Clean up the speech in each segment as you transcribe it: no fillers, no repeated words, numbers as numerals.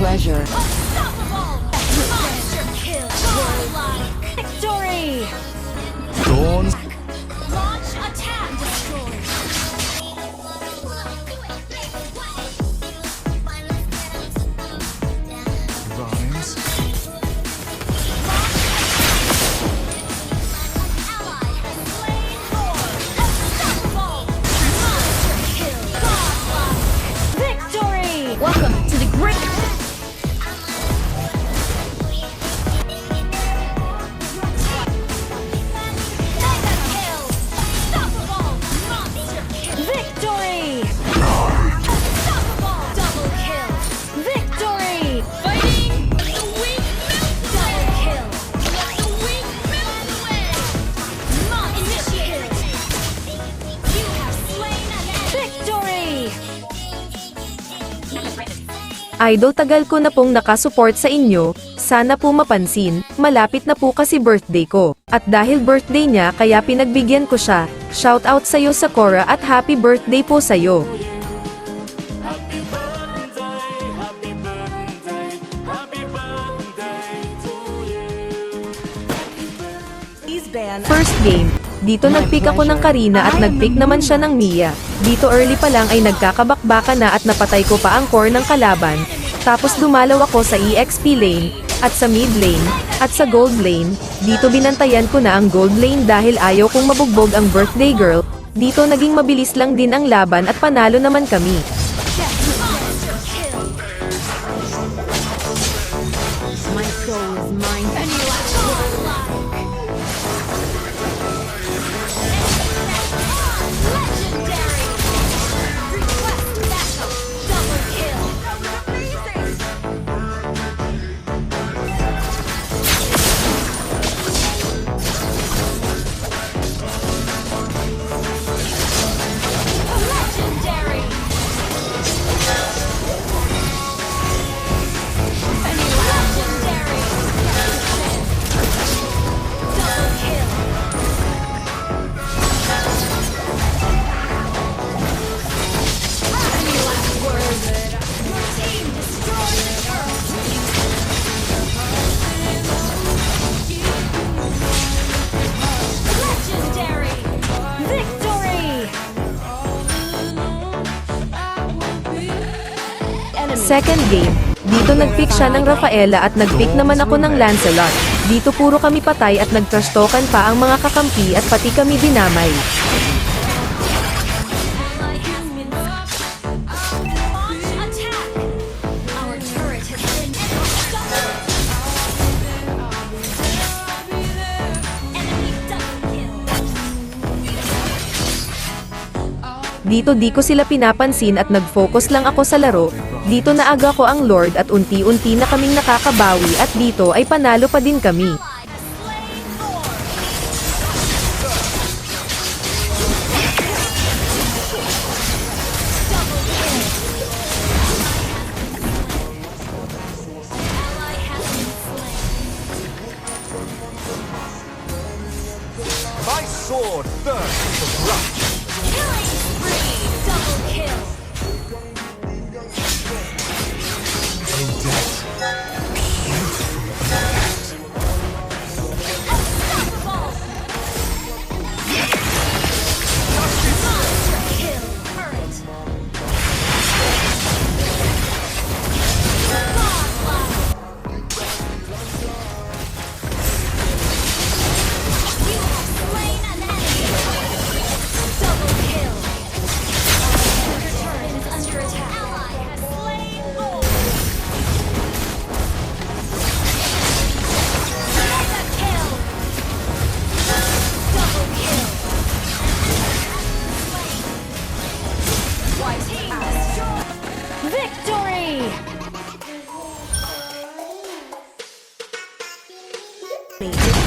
pleasure. Victory! Dawn. Launch attack! Destroy! Rhymes. Ally has slain Lord! Unstoppable! Monster kill! Godlike! Victory! Welcome to the great... Mega kill! Unstoppable! Monster kill! Victory! Unstoppable! Double kill! Victory! Fighting! Let the weak melt away! Double kill! Let the weak melt away! Monster kill! You have slain an enemy! Victory! Idol, tagal ko na pong nakasupport sa inyo, sana po mapansin, malapit na po kasi birthday ko. At dahil birthday niya kaya pinagbigyan ko siya, shoutout sa'yo Sakura at happy birthday po sa'yo. First game, dito nagpick ako ng Karina at nagpick naman siya ng Mia. Dito early pa lang ay nagkakabakbaka na at napatay ko pa ang core ng kalaban. Tapos dumalaw ako sa EXP lane, at sa mid lane, at sa gold lane. Dito binantayan ko na ang gold lane dahil ayaw kong mabugbog ang birthday girl. Dito naging mabilis lang din ang laban at panalo naman kami. Monster kill! My soul is mine. Legendary! Request backup! Double kill! Legendary! Legendary! Double kill! Any last words? Your team destroyed the turret! Legendary! Victory! Second game, dito nagpick siya ng Rafaela at nagpick naman ako ng Lancelot. Dito puro kami patay at nagtrash-talkan pa ang mga kakampi at pati kami dinamay. Launch attack! Our turret has been stopped! Enemy double kill! Dito di ko sila pinapansin at nag-focus lang ako sa laro. Dito naaga ko ang Lord at unti-unti na kaming nakakabawi at dito ay panalo pa din kami. Ally has slain Lord! Double kill! Ally has been slain. My sword thirsts for blood. Killing spree! Double kill! Odette. Unstoppable! Monster kill! Turret! Godlike! You have slain an enemy! Double kill! Your turret is under attack! Ally has slain Lord! Mega kill! Double kill! Team destroyed! Victory!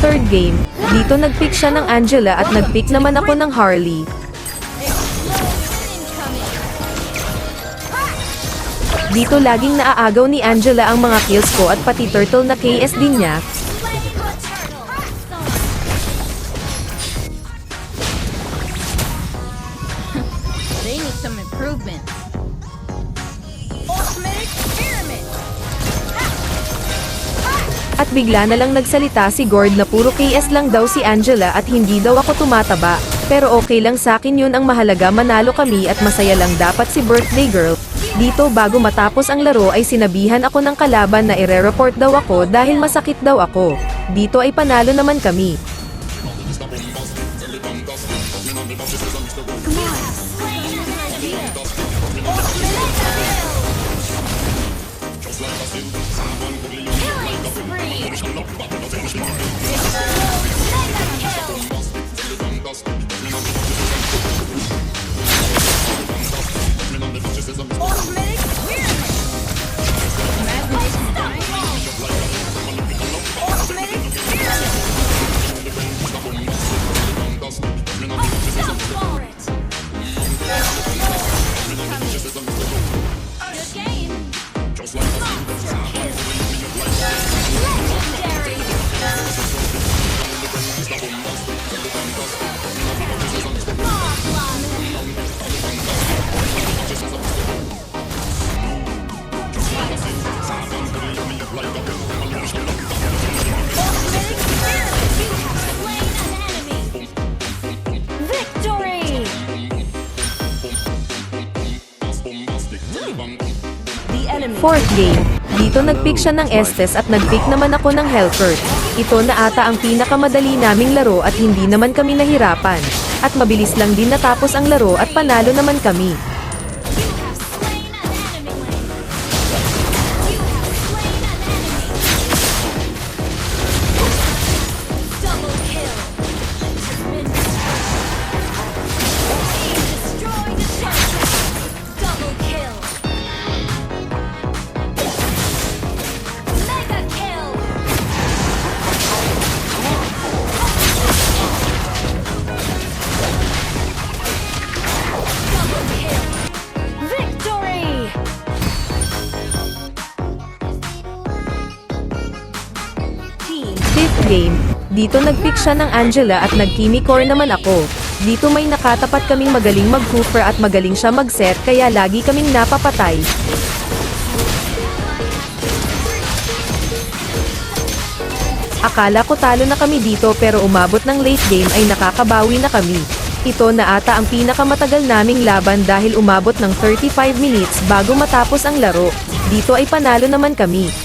Third game, dito nagpick siya ng Angela at nagpick naman ako ng Harley. Dito laging naaagaw ni Angela ang mga kills ko at pati turtle na KS din niya. Slaying the turtle! They need some improvements. Ultimate experiment! At bigla na lang nagsalita si Gord na puro KS lang daw si Angela at hindi daw ako tumataba. Pero okay lang sa akin yun, ang mahalaga manalo kami at masaya lang dapat si birthday girl. Dito bago matapos ang laro ay sinabihan ako ng kalaban na ire-report daw ako dahil masakit daw ako. Dito ay panalo naman kami. Fourth game, dito nagpick siya ng Estes at nagpick naman ako ng Helper. Ito na ata ang pinakamadali naming laro at hindi naman kami nahirapan. At mabilis lang din natapos ang laro at panalo naman kami. Fifth game, dito nagpick siya ng Angela at nag-Kimi core naman ako. Dito may nakatapat kaming magaling mag-Cooper at magaling siya mag-set kaya lagi kaming napapatay. Akala ko talo na kami dito pero umabot ng late game ay nakakabawi na kami. Ito na ata ang pinakamatagal naming laban dahil umabot ng 35 minutes bago matapos ang laro. Dito ay panalo naman kami.